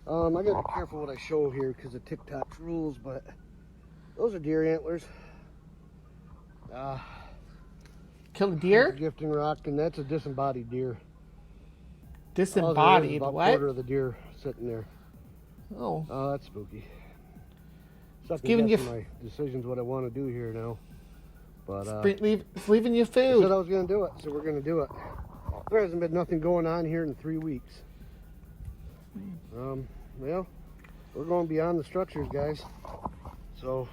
I gotta be careful what I show here because of TikTok's rules, but those are deer antlers. Kill a deer? Gifting rock, and that's a disembodied deer. Disembodied? About What? a quarter of the deer sitting there. Oh. Oh, that's spooky. It's giving you my decisions what I want to do here now. But it's leaving you I said food. I was gonna do it, so we're gonna do it. There hasn't been nothing going on here in 3 weeks. Well, we're going beyond the structures, guys. So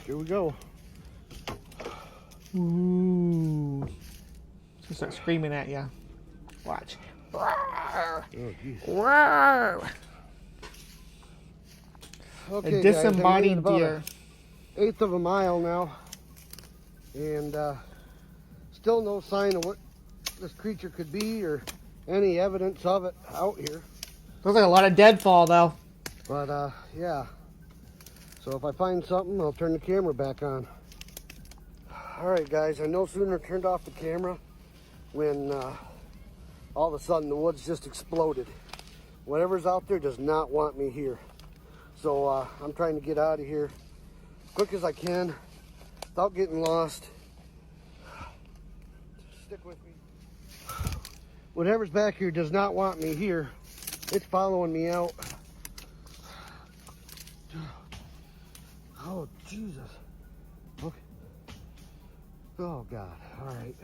here we go. Ooh. She'll start screaming at you. Watch. Oh, geez. Whoa. Okay, A guys, I made it disembodied about deer. an eighth of a mile now, and still no sign of what this creature could be or any evidence of it out here. Looks like a lot of deadfall, though. But yeah. So if I find something, I'll turn the camera back on. All right, guys, I no sooner turned off the camera when all of a sudden the woods just exploded. Whatever's out there does not want me here. So I'm trying to get out of here as quick as I can without getting lost. Stick with me. Whatever's back here does not want me here. It's following me out. Oh, Jesus. Okay. Oh, God. All right.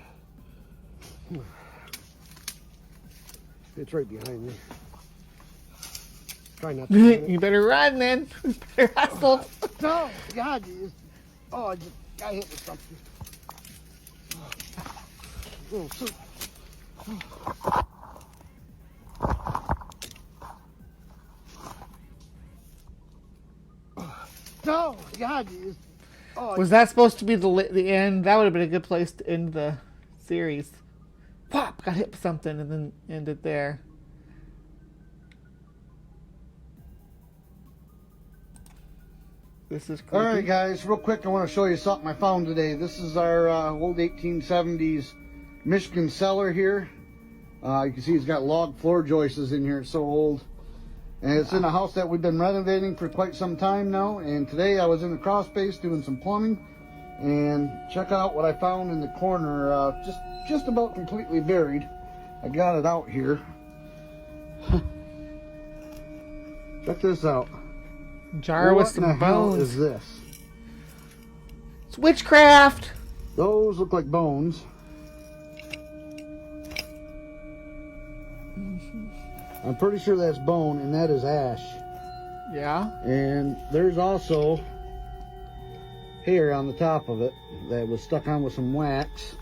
It's right behind me. Try not to. You better run, then. You better hustle. Oh, God. Oh, I just got hit with something. Oh, so. Oh, God. Oh, Was that supposed to be the end? That would have been a good place to end the series. Pop! Got hit with something and then end it there. This is creepy. All right, guys, real quick, I want to show you something I found today. This is our old 1870s Michigan cellar here. You can see it's got log floor joists in here. It's so old. And it's in a house that we've been renovating for quite some time now. And today I was in the crawl space doing some plumbing. And check out what I found in the corner, just about completely buried. I got it out here. Check this out. Jar with What in the some hell bones. is this? It's witchcraft. Those look like bones. I'm pretty sure that's bone, and that is ash. Yeah. And there's also hair on the top of it that was stuck on with some wax.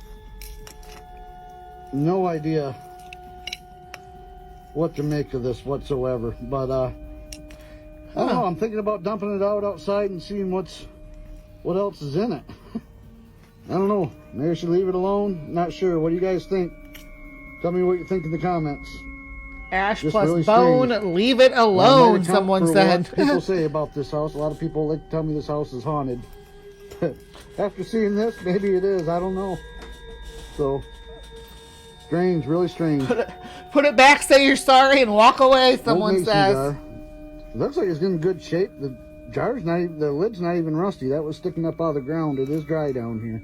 No idea what to make of this whatsoever, but I don't know. I'm thinking about dumping it out outside and seeing what else is in it. I don't know. Maybe I should leave it alone. Not sure. What do you guys think? Tell me what you think in the comments. Ash Just plus really bone, strange. leave it Well, alone, might account someone for said. what people say about this house. A lot of people like to tell me this house is haunted. After seeing this, maybe it is. I don't know. So, strange, really strange. Put it back, say you're sorry, and walk away, Old someone mason says. jar. Looks like it's in good shape. The jar's not even, the lid's not even rusty. That was sticking up out of the ground. It is dry down here.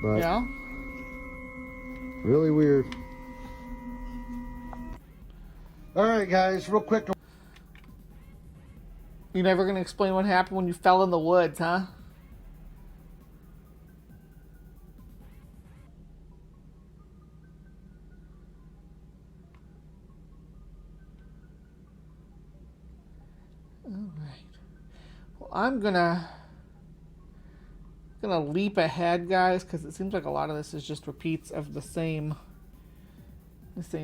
But Yeah. really weird. All right, guys, real quick. You're never going to explain what happened when you fell in the woods, huh? All right. Well, I'm gonna leap ahead, guys, because it seems like a lot of this is just repeats of the same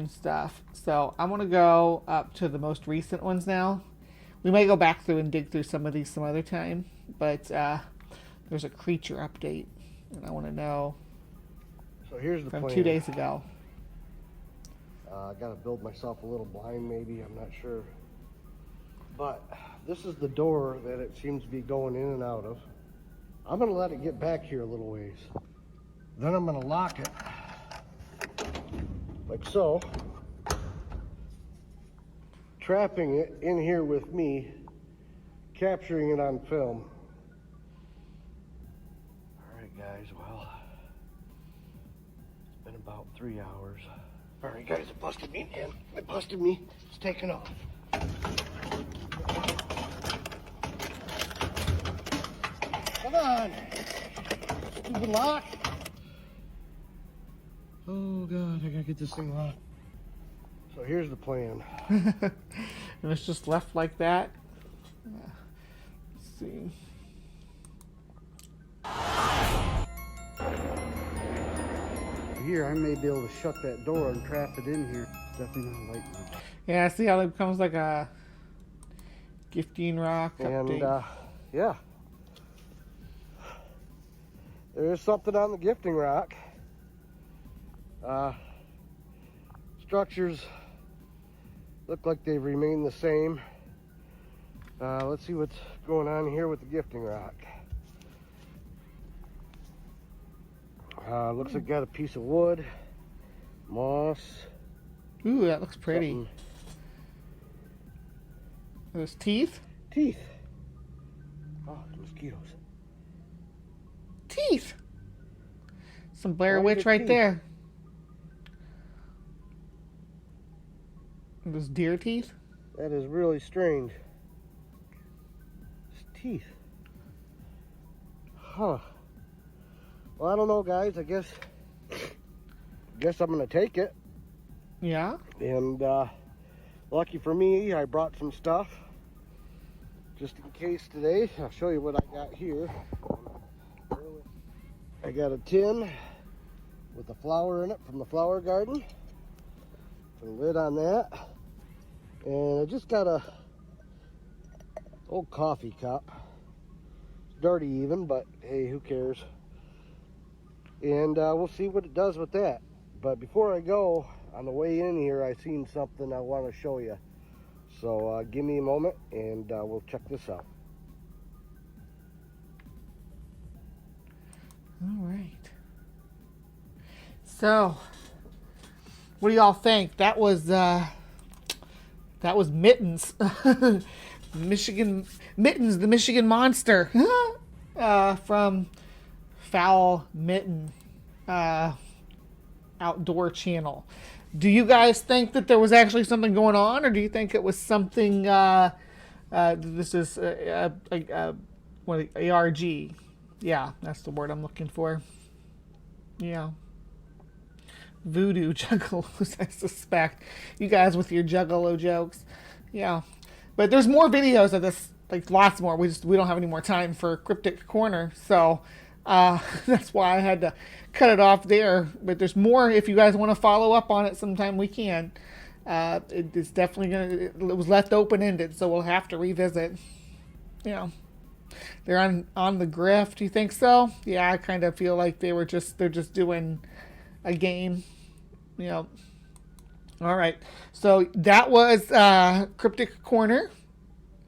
stuff. So I'm gonna go up to the most recent ones now. We may go back through and dig through some of these some other time, but there's a creature update, and I want to know So here's the from plan. 2 days ago. I gotta build myself a little blind, maybe. I'm not sure. But this is the door that it seems to be going in and out of. I'm gonna let it get back here a little ways. Then I'm gonna lock it. Like so. Trapping it in here with me. Capturing it on film. Alright guys, well. It's been about 3 hours. Alright guys, it busted me, man. It busted me. It's taking off. Come on. Stupid lock. Oh God, I gotta get this thing locked. So here's the plan. And it's just left like that. Let's see. Here, I may be able to shut that door and trap it in here. It's definitely not light enough. Yeah, see how it becomes like a gifting rock And update. yeah, there is something on the gifting rock. Structures look like they've remained the same. Let's see what's going on here with the gifting rock. Looks like got a piece of wood, moss. Ooh, that looks pretty. something- Those teeth? Teeth. Oh, mosquitoes. Teeth! Some Blair Why Witch the right teeth? there. Those deer teeth? That is really strange. It's teeth. Huh. Well, I don't know, guys. I guess I'm gonna take it. Yeah? And lucky for me, I brought some stuff just in case today. I'll show you what I got here. I got a tin with a flower in it from the flower garden. Put a lid on that. And I just got a old coffee cup. It's dirty even, but hey, who cares? And we'll see what it does with that. But before I go, on the way in here, I seen something I want to show you. So give me a moment and we'll check this out. All right. So, what do y'all think? That was Mittens, Mittens, the Michigan monster, from Foul Mitten Outdoor Channel. Do you guys think that there was actually something going on, or do you think it was something? This is what ARG? Yeah, that's the word I'm looking for. Yeah. Voodoo juggalos, I suspect. You guys with your juggalo jokes. Yeah. But there's more videos of this, like lots more. We don't have any more time for Cryptic Corner. So that's why I had to cut it off there. But there's more. If you guys want to follow up on it sometime, we can. It's definitely it was left open-ended, so we'll have to revisit. You know. They're on the grift. You think so? Yeah, I kind of feel like they're just doing a game. You know. All right. So that was Cryptic Corner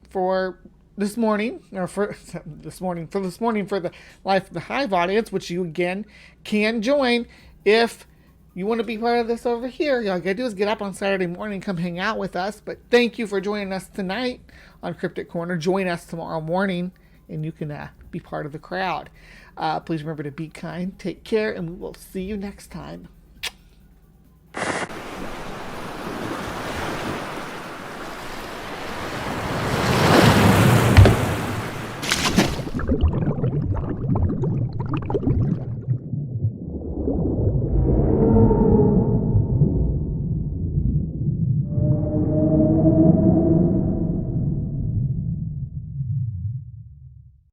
for this morning, or for this morning for the Life of the Hive audience, which you again can join if you want to be part of this over here. All you gotta do is get up on Saturday morning and come hang out with us. But thank you for joining us tonight on Cryptic Corner. Join us tomorrow morning, and you can be part of the crowd. Please remember to be kind, take care, and we will see you next time.